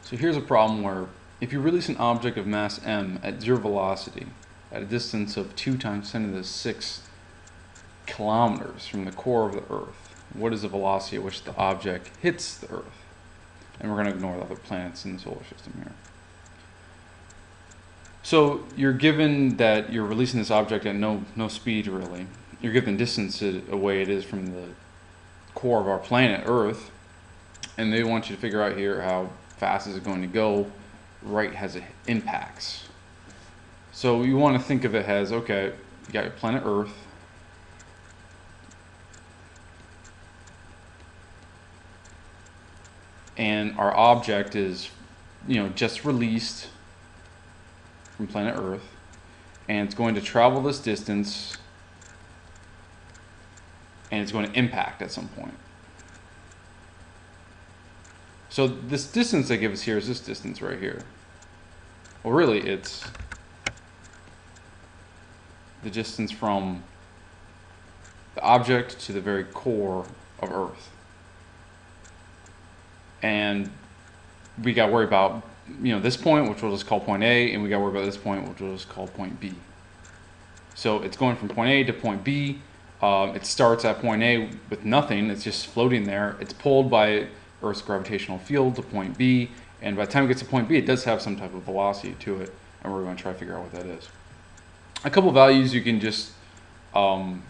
So here's a problem where if you release an object of mass m at zero velocity at a distance of 2 times 10 to the 6 kilometers from the core of the Earth, what is the velocity at which the object hits the Earth? And we're going to ignore the other planets in the solar system here. So you're given that you're releasing this object at no speed really. You're given distance away it is from the core of our planet Earth, and they want you to figure out here how fast is it going to go right as it impacts. So you want to think of it as, okay, you got your planet Earth, and our object is, just released from planet Earth, and it's going to travel this distance, and it's going to impact at some point. So this distance they give us here is this distance right here. Well, really, it's the distance from the object to the very core of Earth. And we got to worry about, this point, which we'll just call point A, and we got to worry about this point, which we'll just call point B. So it's going from point A to point B. It starts at point A with nothing. It's just floating there. It's pulled by Earth's gravitational field to point B, and by the time it gets to point B, it does have some type of velocity to it, and we're going to try to figure out what that is. A couple values you can just, you'll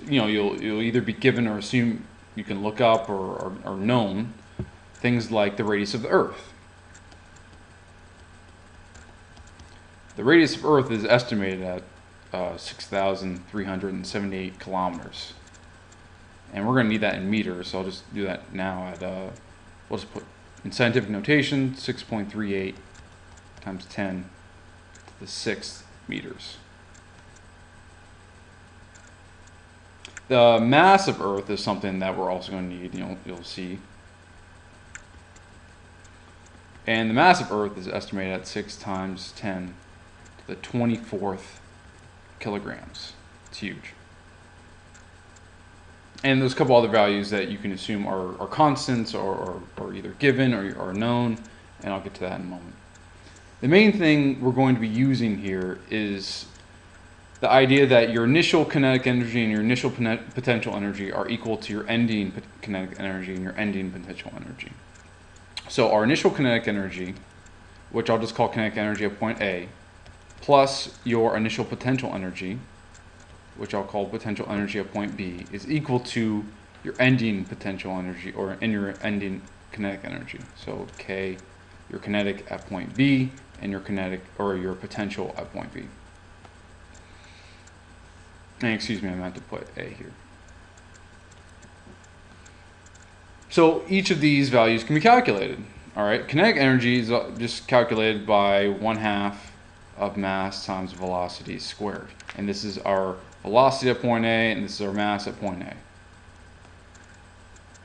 either be given or assume you can look up or known. Things like the radius of the Earth. The radius of Earth is estimated at 6,378 kilometers. And we're going to need that in meters, so I'll just do that now at, we'll just put in scientific notation, 6.38 times 10 to the 6th meters. The mass of Earth is something that we're also going to need, you'll see. And the mass of Earth is estimated at 6 times 10 to the 24th kilograms. It's huge. And there's a couple other values that you can assume are constants or either given or known, and I'll get to that in a moment. The main thing we're going to be using here is the idea that your initial kinetic energy and your initial potential energy are equal to your ending kinetic energy and your ending potential energy. So our initial kinetic energy, which I'll just call kinetic energy at point A, plus your initial potential energy, which I'll call potential energy at point B, is equal to your ending potential energy or your ending kinetic energy. So K, your kinetic at point B, and your kinetic or your potential at point B. And excuse me, I meant to put A here. So each of these values can be calculated. All right, kinetic energy is just calculated by 1/2 of mass times velocity squared. And this is our velocity at point A, and this is our mass at point A.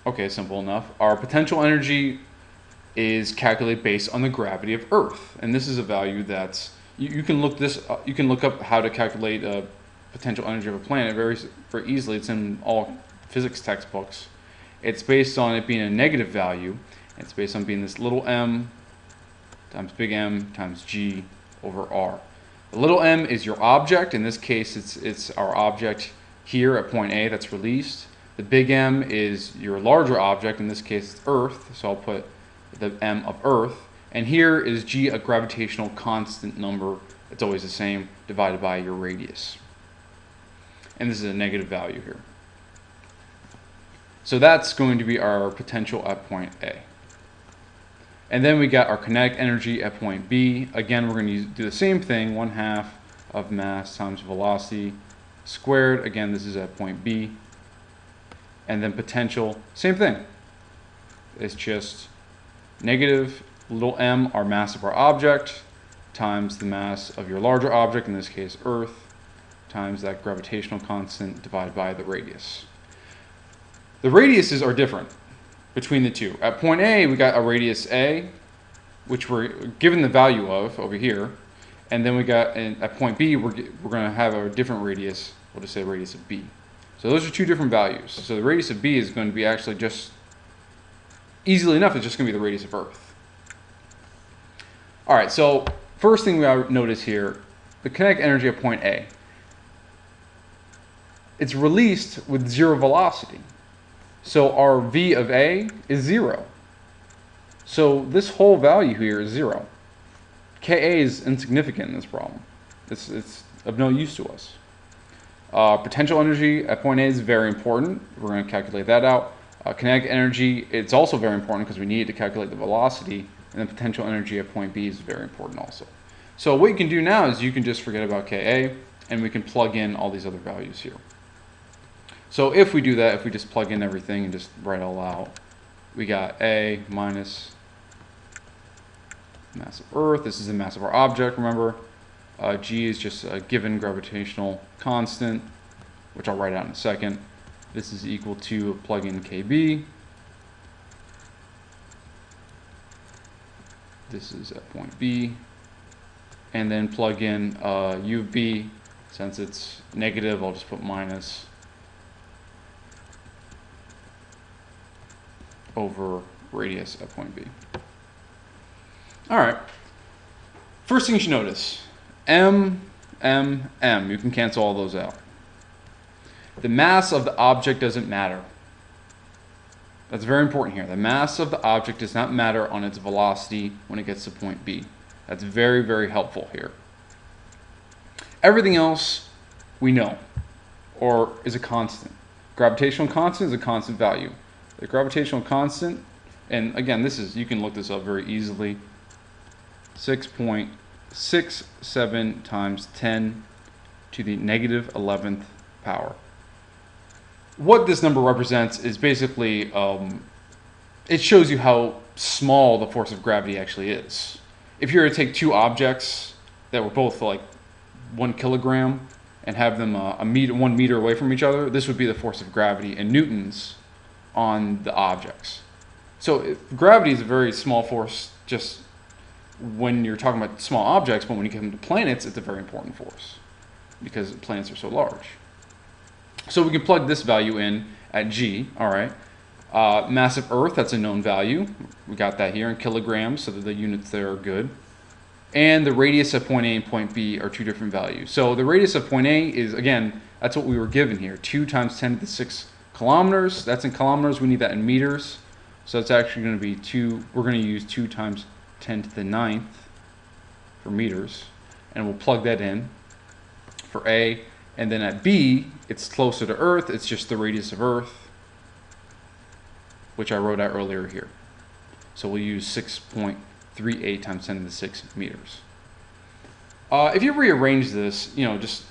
Okay, simple enough. Our potential energy is calculated based on the gravity of Earth, and this is a value that's you can look up how to calculate potential energy of a planet very easily. It's in all physics textbooks. It's based on it being a negative value. It's based on being this little m times big M times g over r. The little m is your object. In this case, it's our object here at point A that's released. The big M is your larger object. In this case, it's Earth. So I'll put the m of Earth. And here is g, a gravitational constant number. It's always the same, divided by your radius. And this is a negative value here. So that's going to be our potential at point A. And then we got our kinetic energy at point B. Again, we're going to do the same thing, 1/2 of mass times velocity squared. Again, this is at point B. And then potential, same thing. It's just negative little m, our mass of our object, times the mass of your larger object, in this case Earth, times that gravitational constant divided by the radius. The radiuses are different between the two. At point A, we got a radius A, which we're given the value of over here, and then we got at point B, we're going to have a different radius. We'll just say radius of B. So those are two different values. So the radius of B is going to be actually just easily enough, it's just going to be the radius of Earth. All right, so first thing we notice here, the kinetic energy at point A. It's released with 0 velocity. So our V of A is 0. So this whole value here is 0. Ka is insignificant in this problem. It's of no use to us. Potential energy at point A is very important. We're going to calculate that out. Kinetic energy, it's also very important because we need to calculate the velocity. And then potential energy at point B is very important also. So what you can do now is you can just forget about Ka, and we can plug in all these other values here. So if we do that, if we just plug in everything and just write it all out, we got A minus mass of Earth. This is the mass of our object, remember. G is just a given gravitational constant, which I'll write out in a second. This is equal to plug in KB. This is at point B. And then plug in U of B. Since it's negative, I'll just put minus over radius at point B. All right. First thing you should notice, M, M, M. You can cancel all those out. The mass of the object doesn't matter. That's very important here. The mass of the object does not matter on its velocity when it gets to point B. That's very, very helpful here. Everything else we know, or is a constant. Gravitational constant is a constant value. The gravitational constant, and again, this is, you can look this up very easily, 6.67 times 10 to the negative 11th power. What this number represents is basically, it shows you how small the force of gravity actually is. If you were to take two objects that were both like 1 kilogram and have them 1 meter away from each other, this would be the force of gravity in newtons on the objects. So gravity is a very small force just when you're talking about small objects, but when you come to planets, it's a very important force because planets are so large. So we can plug this value in at G, all right. Mass of Earth, that's a known value. We got that here in kilograms, so that the units there are good. And the radius of point A and point B are two different values. So the radius of point A is, again, that's what we were given here, 2 times 10 to the 6 kilometers. That's in kilometers. We need that in meters. So it's actually going to be 2, we're going to use 2 times 10 to the 9th for meters. And we'll plug that in for A. And then at B, it's closer to Earth. It's just the radius of Earth, which I wrote out earlier here. So we'll use 6.38 times 10 to the 6 meters. If you rearrange this, you know, just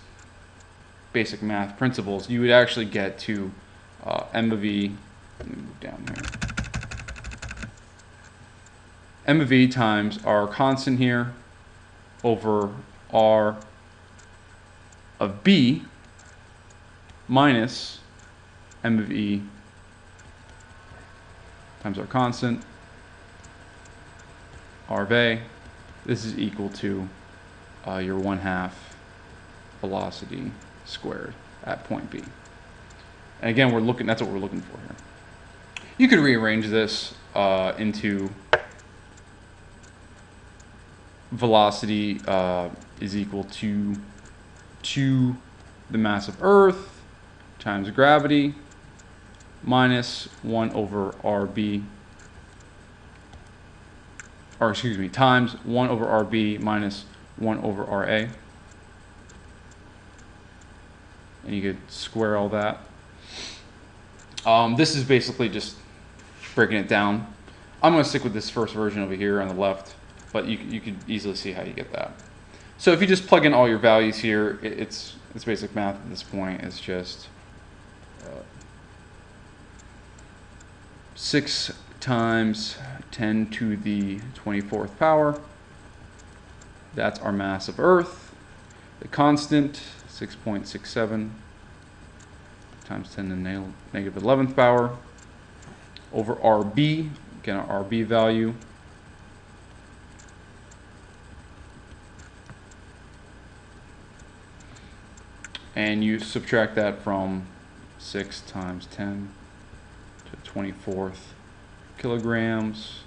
basic math principles, you would actually get to M of E, let me move down here. M of E times our constant here over R of B minus M of E times our constant, R of A. This is equal to your 1/2 velocity squared at point B. And again, we're looking, that's what we're looking for here. You could rearrange this into velocity is equal to the mass of Earth times gravity minus 1 over RB, or excuse me, times 1 over RB minus 1 over RA. And you could square all that. This is basically just breaking it down. I'm going to stick with this first version over here on the left, but you could easily see how you get that. So if you just plug in all your values here, it's basic math at this point. It's just 6 times 10 to the 24th power. That's our mass of Earth. The constant, 6.67 times 10 to the negative 11th power over RB, again our RB value. And you subtract that from 6 times 10 to the 24th kilograms,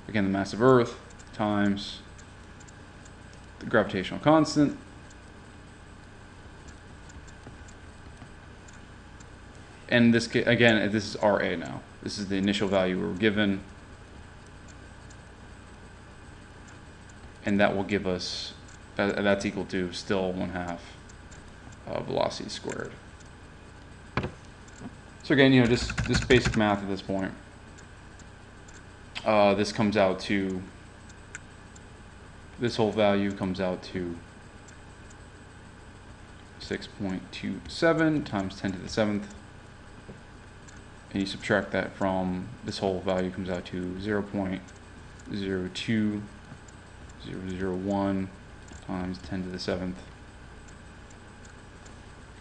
again the mass of Earth, times the gravitational constant. And this, again, this is RA now. This is the initial value we were given. And that will give us, that's equal to still 1/2 velocity squared. So again, you know, just basic math at this point. This comes out to, this whole value comes out to 6.27 times 10 to the 7th. And you subtract that from, this whole value comes out to 0.02001 times 10 to the 7th.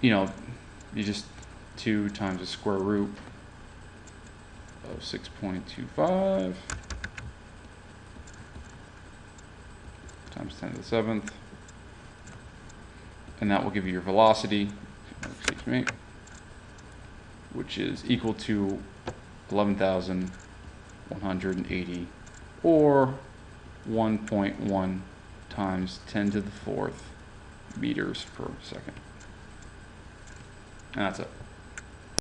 You know, you just 2 times the square root of 6.25 times 10 to the 7th. And that will give you your velocity, excuse me, which is equal to 11,180, or 1.1 times 10 to the 4th meters per second. And that's it.